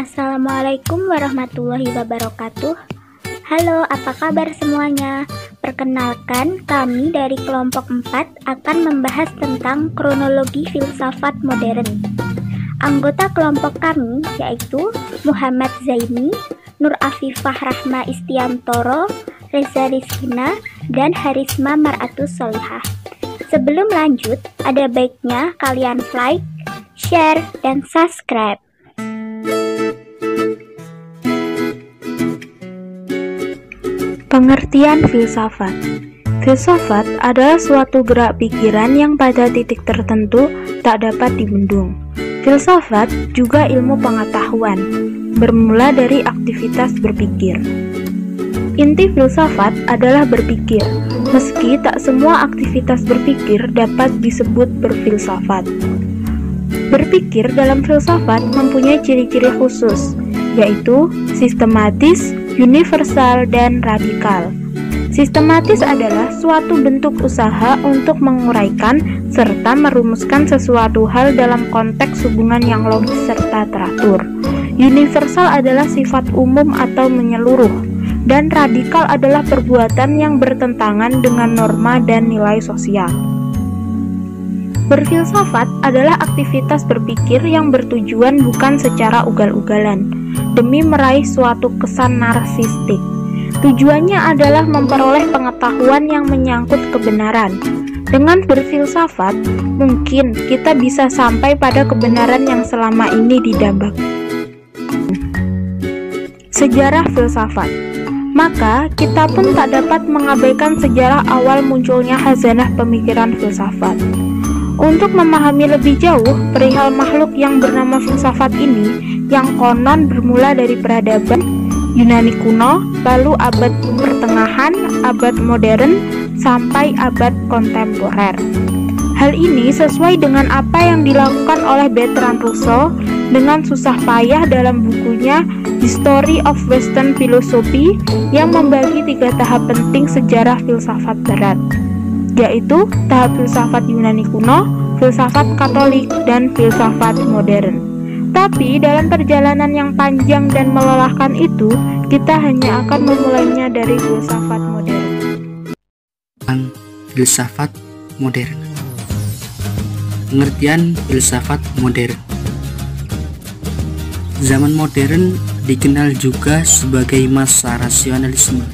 Assalamualaikum warahmatullahi wabarakatuh. Halo, apa kabar semuanya? Perkenalkan, kami dari kelompok 4 akan membahas tentang kronologi filsafat modern. Anggota kelompok kami yaitu Muhammad Zaini, Nur Afifah Rahma Istiantoro, Reza Rizkina, dan Harisma Mar'atus Solihah. Sebelum lanjut, ada baiknya kalian like, share, dan subscribe. Pengertian filsafat. Filsafat adalah suatu gerak pikiran yang pada titik tertentu tak dapat dibendung. Filsafat juga ilmu pengetahuan, bermula dari aktivitas berpikir. Inti filsafat adalah berpikir, meski tak semua aktivitas berpikir dapat disebut berfilsafat. Berpikir dalam filsafat mempunyai ciri-ciri khusus, yaitu sistematis, universal, dan radikal. Sistematis adalah suatu bentuk usaha untuk menguraikan serta merumuskan sesuatu hal dalam konteks hubungan yang logis serta teratur. Universal adalah sifat umum atau menyeluruh, dan radikal adalah perbuatan yang bertentangan dengan norma dan nilai sosial. Berfilsafat adalah aktivitas berpikir yang bertujuan bukan secara ugal-ugalan, demi meraih suatu kesan narsistik. Tujuannya adalah memperoleh pengetahuan yang menyangkut kebenaran. Dengan berfilsafat, mungkin kita bisa sampai pada kebenaran yang selama ini didambakan. Sejarah filsafat. Maka, kita pun tak dapat mengabaikan sejarah awal munculnya khazanah pemikiran filsafat. Untuk memahami lebih jauh perihal makhluk yang bernama filsafat ini, yang konon bermula dari peradaban Yunani kuno, lalu abad pertengahan, abad modern, sampai abad kontemporer. Hal ini sesuai dengan apa yang dilakukan oleh Bertrand Russell dengan susah payah dalam bukunya History of Western Philosophy yang membagi 3 tahap penting sejarah filsafat barat, yaitu tahap filsafat Yunani kuno, filsafat Katolik, dan filsafat modern. Tapi dalam perjalanan yang panjang dan melelahkan itu, kita hanya akan memulainya dari filsafat modern. Filsafat modern. Pengertian filsafat modern. Zaman modern dikenal juga sebagai masa rasionalisme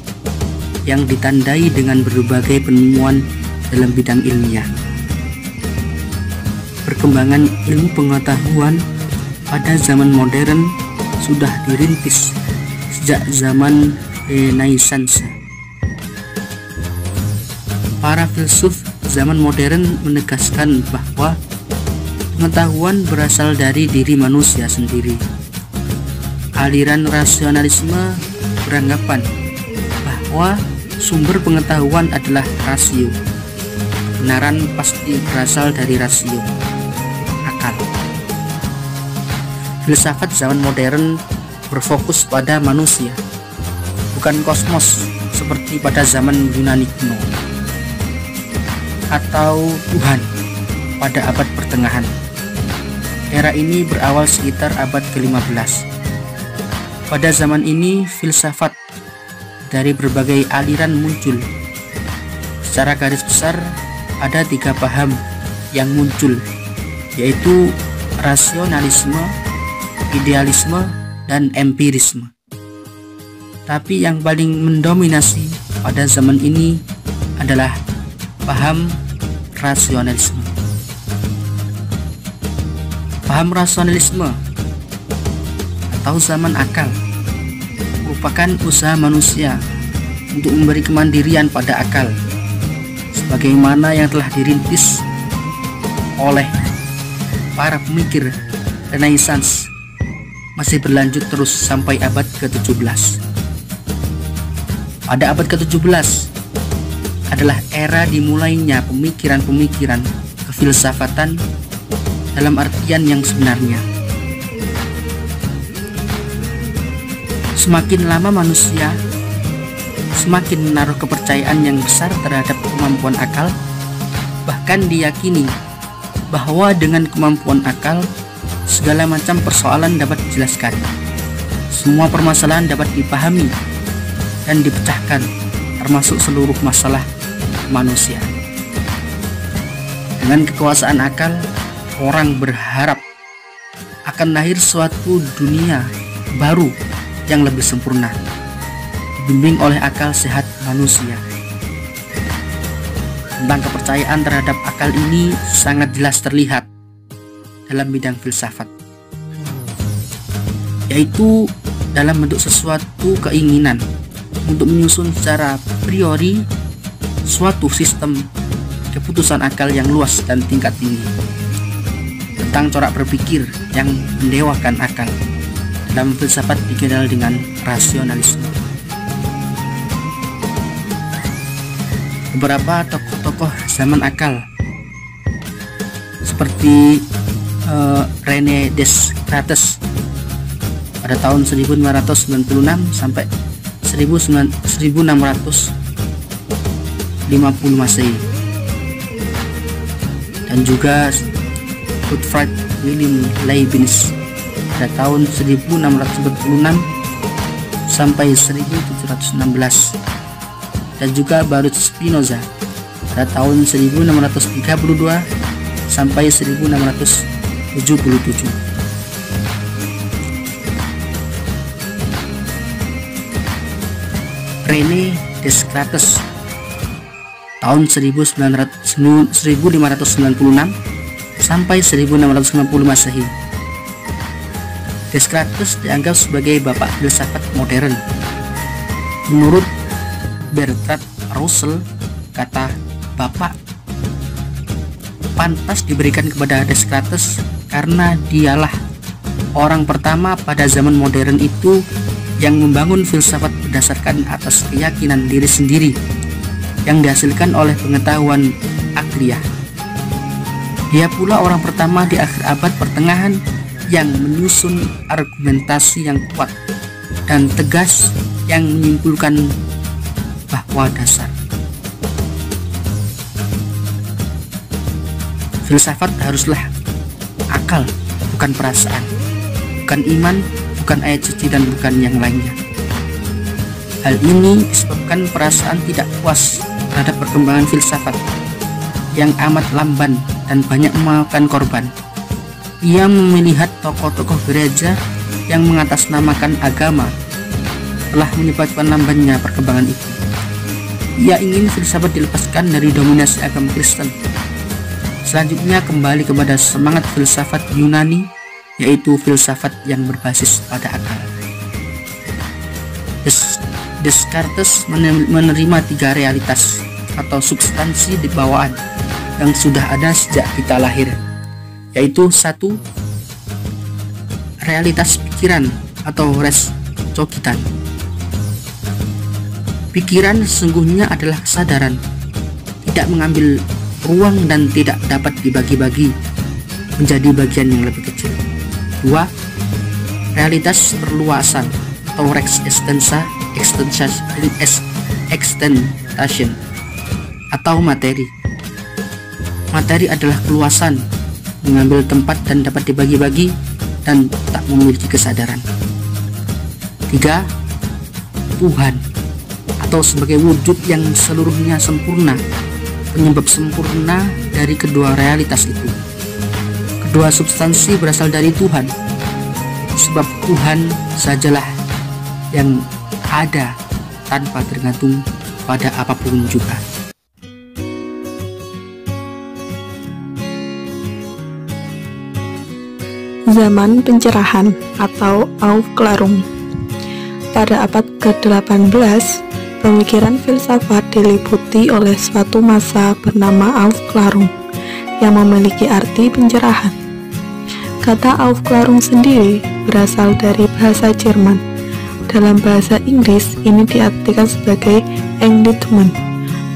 yang ditandai dengan berbagai penemuan dalam bidang ilmiah. Perkembangan ilmu pengetahuan pada zaman modern sudah dirintis sejak zaman Renaissance. Para filsuf zaman modern menegaskan bahwa pengetahuan berasal dari diri manusia sendiri. Aliran rasionalisme beranggapan bahwa sumber pengetahuan adalah rasio. Kebenaran pasti berasal dari rasio, akal. Filsafat zaman modern berfokus pada manusia, bukan kosmos seperti pada zaman Yunani kuno, atau Tuhan pada abad pertengahan. Era ini berawal sekitar abad ke-15. Pada zaman ini, filsafat dari berbagai aliran muncul. Secara garis besar, ada 3 paham yang muncul, yaitu rasionalisme, idealisme, dan empirisme. Tapi yang paling mendominasi pada zaman ini adalah paham rasionalisme. Paham rasionalisme atau zaman akal merupakan usaha manusia untuk memberi kemandirian pada akal, sebagaimana yang telah dirintis oleh para pemikir Renaissance, masih berlanjut terus sampai abad ke-17. Pada abad ke-17 adalah era dimulainya pemikiran-pemikiran kefilsafatan dalam artian yang sebenarnya. Semakin lama manusia semakin menaruh kepercayaan yang besar terhadap kemampuan akal, bahkan diyakini bahwa dengan kemampuan akal segala macam persoalan dapat dijelaskan. semua permasalahan dapat dipahami dan dipecahkan, termasuk seluruh masalah manusia. Dengan kekuasaan akal, orang berharap akan lahir suatu dunia baru yang lebih sempurna, dibimbing oleh akal sehat manusia. Tentang kepercayaan terhadap akal ini sangat jelas terlihat dalam bidang filsafat, yaitu dalam bentuk sesuatu keinginan untuk menyusun secara priori suatu sistem keputusan akal yang luas dan tingkat tinggi, tentang corak berpikir yang mendewakan akal. Dalam filsafat dikenal dengan rasionalisme. Beberapa tokoh-tokoh zaman akal seperti René Descartes pada tahun 1596 sampai 1650 Masehi, dan juga Gottfried Wilhelm Leibniz pada tahun 1646 sampai 1716, dan juga Baruch Spinoza pada tahun 1632 sampai 1677. René Descartes tahun 1596 sampai 1650 Masehi. Descartes dianggap sebagai bapak filsafat modern. Menurut Bertrand Russell, kata bapak pantas diberikan kepada Descartes karena dialah orang pertama pada zaman modern itu yang membangun filsafat berdasarkan atas keyakinan diri sendiri yang dihasilkan oleh pengetahuan akliyah. Dia pula orang pertama di akhir abad pertengahan yang menyusun argumentasi yang kuat dan tegas yang menyimpulkan bahwa dasar filsafat haruslah akal, bukan perasaan, bukan iman, bukan ayat suci, dan bukan yang lainnya. Hal ini disebabkan perasaan tidak puas terhadap perkembangan filsafat yang amat lamban dan banyak memakan korban. Ia melihat tokoh-tokoh gereja yang mengatasnamakan agama telah menyebabkan lambannya perkembangan itu. Ia ingin filsafat dilepaskan dari dominasi agama Kristen. Selanjutnya kembali kepada semangat filsafat Yunani, yaitu filsafat yang berbasis pada akal. Descartes menerima tiga realitas atau substansi di bawaan yang sudah ada sejak kita lahir, yaitu satu, realitas pikiran atau res cogitan. Pikiran sesungguhnya adalah kesadaran, tidak mengambil ruang dan tidak dapat dibagi-bagi menjadi bagian yang lebih kecil. Dua, realitas perluasan atau res extension atau materi. Materi adalah keluasan, mengambil tempat dan dapat dibagi-bagi dan tak memiliki kesadaran. Tiga, Tuhan atau sebagai wujud yang seluruhnya sempurna, penyebab sempurna dari kedua realitas itu. Kedua substansi berasal dari Tuhan, sebab Tuhan sajalah yang ada tanpa tergantung pada apapun juga. Zaman pencerahan atau Aufklärung. Pada abad ke-18, pemikiran filsafat diliputi oleh suatu masa bernama Aufklärung yang memiliki arti pencerahan. Kata Aufklärung sendiri berasal dari bahasa Jerman. Dalam bahasa Inggris ini diartikan sebagai Enlightenment.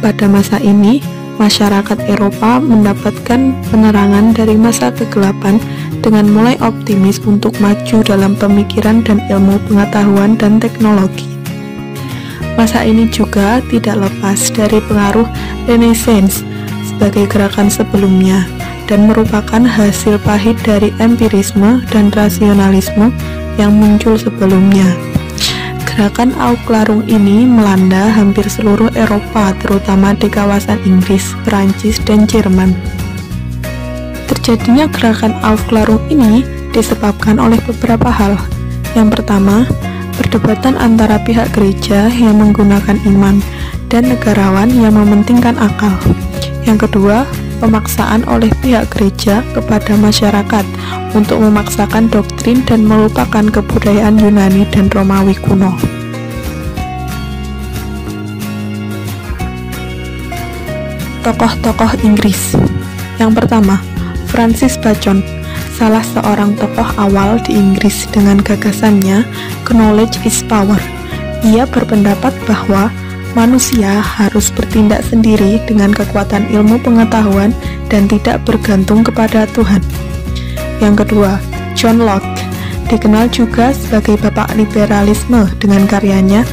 Pada masa ini, masyarakat Eropa mendapatkan penerangan dari masa kegelapan dengan mulai optimis untuk maju dalam pemikiran dan ilmu pengetahuan dan teknologi. Masa ini juga tidak lepas dari pengaruh Renaissance sebagai gerakan sebelumnya dan merupakan hasil pahit dari empirisme dan rasionalisme yang muncul sebelumnya. Gerakan Aufklärung ini melanda hampir seluruh Eropa, terutama di kawasan Inggris, Perancis, dan Jerman. Terjadinya gerakan Aufklärung ini disebabkan oleh beberapa hal. Yang pertama, perdebatan antara pihak gereja yang menggunakan iman dan negarawan yang mementingkan akal. Yang kedua, pemaksaan oleh pihak gereja kepada masyarakat untuk memaksakan doktrin dan melupakan kebudayaan Yunani dan Romawi kuno. Tokoh-tokoh Inggris. Yang pertama, Francis Bacon, salah seorang tokoh awal di Inggris dengan gagasannya Knowledge is Power. Ia berpendapat bahwa manusia harus bertindak sendiri dengan kekuatan ilmu pengetahuan dan tidak bergantung kepada Tuhan. Yang kedua, John Locke, dikenal juga sebagai bapak liberalisme dengan karyanya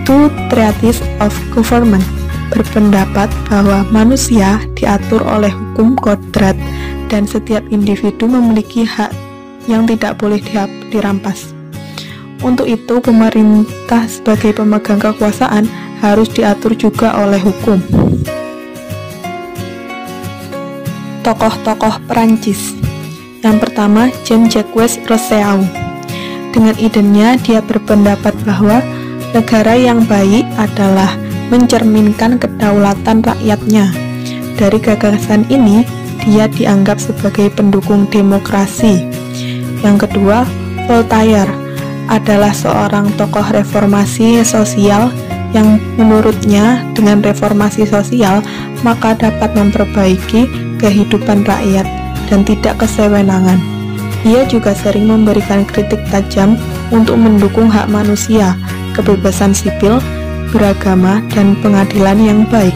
Two Treatises of Government, berpendapat bahwa manusia diatur oleh hukum kodrat dan setiap individu memiliki hak yang tidak boleh dirampas. Untuk itu, pemerintah sebagai pemegang kekuasaan harus diatur juga oleh hukum. Tokoh-tokoh Perancis. Yang pertama, Jean-Jacques Rousseau. Dengan idenya, dia berpendapat bahwa negara yang baik adalah mencerminkan kedaulatan rakyatnya. Dari gagasan ini, dia dianggap sebagai pendukung demokrasi. Yang kedua, Voltaire adalah seorang tokoh reformasi sosial yang menurutnya dengan reformasi sosial maka dapat memperbaiki kehidupan rakyat dan tidak kesewenangan. Ia juga sering memberikan kritik tajam untuk mendukung hak manusia, kebebasan sipil, beragama, dan pengadilan yang baik.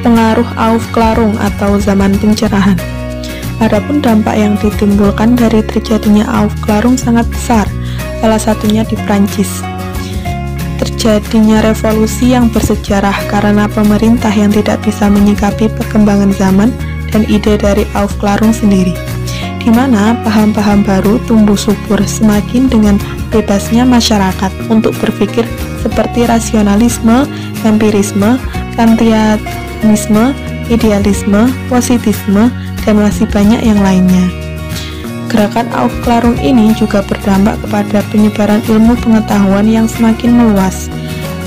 Pengaruh Aufklärung atau zaman pencerahan. Adapun dampak yang ditimbulkan dari terjadinya Aufklärung sangat besar, salah satunya di Prancis. Terjadinya revolusi yang bersejarah karena pemerintah yang tidak bisa menyikapi perkembangan zaman dan ide dari Aufklärung sendiri, di mana paham-paham baru tumbuh subur semakin dengan bebasnya masyarakat untuk berpikir seperti rasionalisme, empirisme, kantianisme, idealisme, positisme, dan masih banyak yang lainnya. Gerakan Aufklärung ini juga berdampak kepada penyebaran ilmu pengetahuan yang semakin meluas.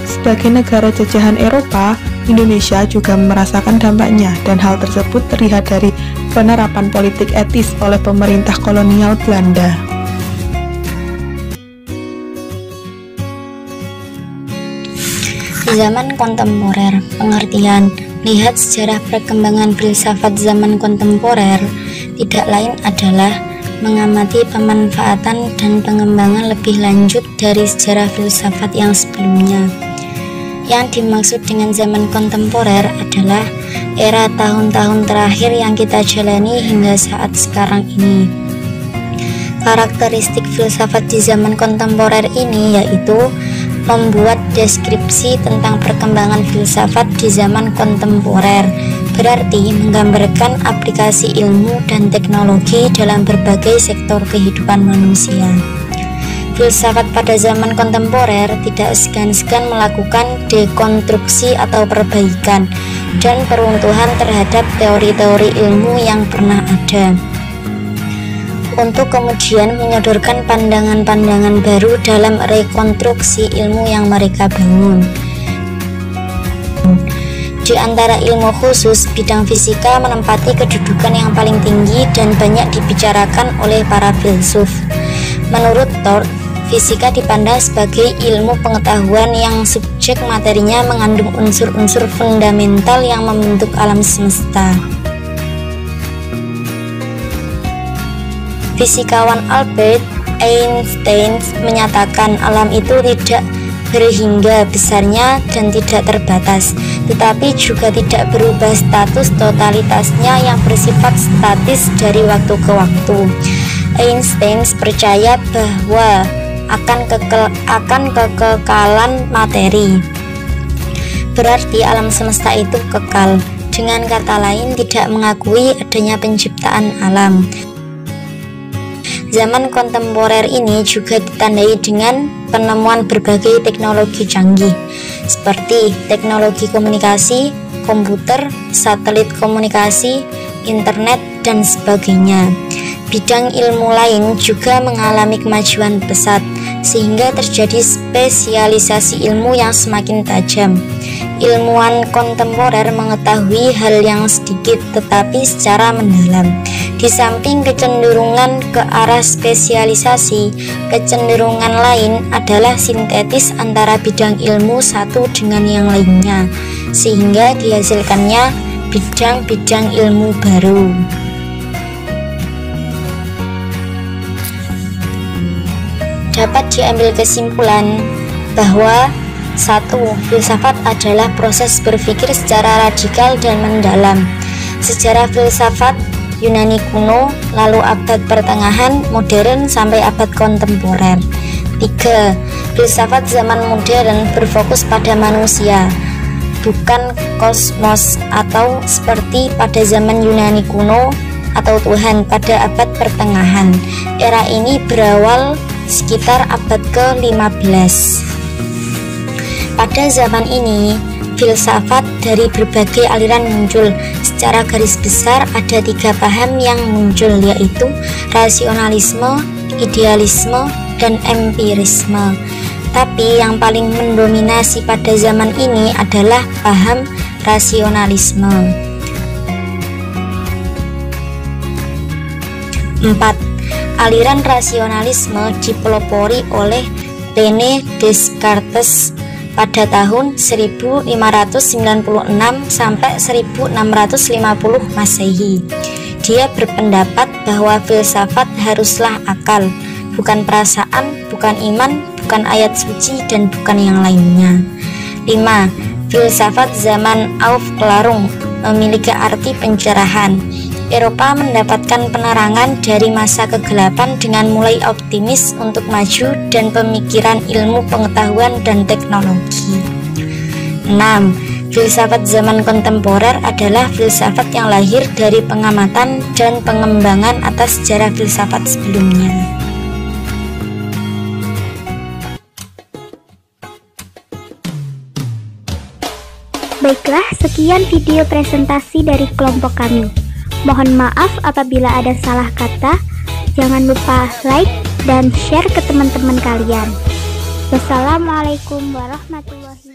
Sebagai negara jajahan Eropa, Indonesia juga merasakan dampaknya, dan hal tersebut terlihat dari penerapan politik etis oleh pemerintah kolonial Belanda. Di zaman kontemporer, pengertian lihat sejarah perkembangan filsafat zaman kontemporer tidak lain adalah mengamati pemanfaatan dan pengembangan lebih lanjut dari sejarah filsafat yang sebelumnya. Yang dimaksud dengan zaman kontemporer adalah era tahun-tahun terakhir yang kita jalani hingga saat sekarang ini. Karakteristik filsafat di zaman kontemporer ini yaitu membuat deskripsi tentang perkembangan filsafat di zaman kontemporer, berarti menggambarkan aplikasi ilmu dan teknologi dalam berbagai sektor kehidupan manusia. Filsafat pada zaman kontemporer tidak segan-segan melakukan dekonstruksi atau perbaikan dan peruntuhan terhadap teori-teori ilmu yang pernah ada, untuk kemudian menyodorkan pandangan-pandangan baru dalam rekonstruksi ilmu yang mereka bangun. Di antara ilmu khusus, bidang fisika menempati kedudukan yang paling tinggi dan banyak dibicarakan oleh para filsuf. Menurut Thor, fisika dipandang sebagai ilmu pengetahuan yang subjek materinya mengandung unsur-unsur fundamental yang membentuk alam semesta. Fisikawan Albert Einstein menyatakan alam itu tidak berhingga besarnya dan tidak terbatas, tetapi juga tidak berubah status totalitasnya yang bersifat statis dari waktu ke waktu. Einstein percaya bahwa akan kekekalan materi. Berarti alam semesta itu kekal dengan kata lain tidak mengakui adanya penciptaan alam. Zaman kontemporer ini juga ditandai dengan penemuan berbagai teknologi canggih seperti teknologi komunikasi, komputer, satelit komunikasi, internet, dan sebagainya. Bidang ilmu lain juga mengalami kemajuan pesat sehingga terjadi spesialisasi ilmu yang semakin tajam. Ilmuwan kontemporer mengetahui hal yang sedikit tetapi secara mendalam. Di samping kecenderungan ke arah spesialisasi, kecenderungan lain adalah sintetis antara bidang ilmu satu dengan yang lainnya, sehingga dihasilkannya bidang-bidang ilmu baru. Dapat diambil kesimpulan bahwa 1. Filsafat adalah proses berpikir secara radikal dan mendalam. Sejarah filsafat Yunani kuno, lalu abad pertengahan, modern, sampai abad kontemporer. 3. Filsafat zaman modern berfokus pada manusia, bukan kosmos atau seperti pada zaman Yunani kuno atau Tuhan pada abad pertengahan. Era ini berawal sekitar abad ke-15. Pada zaman ini, filsafat dari berbagai aliran muncul. Secara garis besar ada 3 paham yang muncul, yaitu rasionalisme, idealisme, dan empirisme. Tapi yang paling mendominasi pada zaman ini adalah paham rasionalisme. 4. Aliran rasionalisme dipelopori oleh René Descartes pada tahun 1596 sampai 1650 Masehi. Dia berpendapat bahwa filsafat haruslah akal, bukan perasaan, bukan iman, bukan ayat suci, dan bukan yang lainnya. 5. Filsafat zaman Aufklärung memiliki arti pencerahan. Eropa mendapatkan penerangan dari masa kegelapan dengan mulai optimis untuk maju dan pemikiran ilmu pengetahuan dan teknologi. 6. Filsafat zaman kontemporer adalah filsafat yang lahir dari pengamatan dan pengembangan atas sejarah filsafat sebelumnya. Baiklah, sekian video presentasi dari kelompok kami. Mohon maaf apabila ada salah kata. Jangan lupa like dan share ke teman-teman kalian. Wassalamualaikum warahmatullahi wabarakatuh.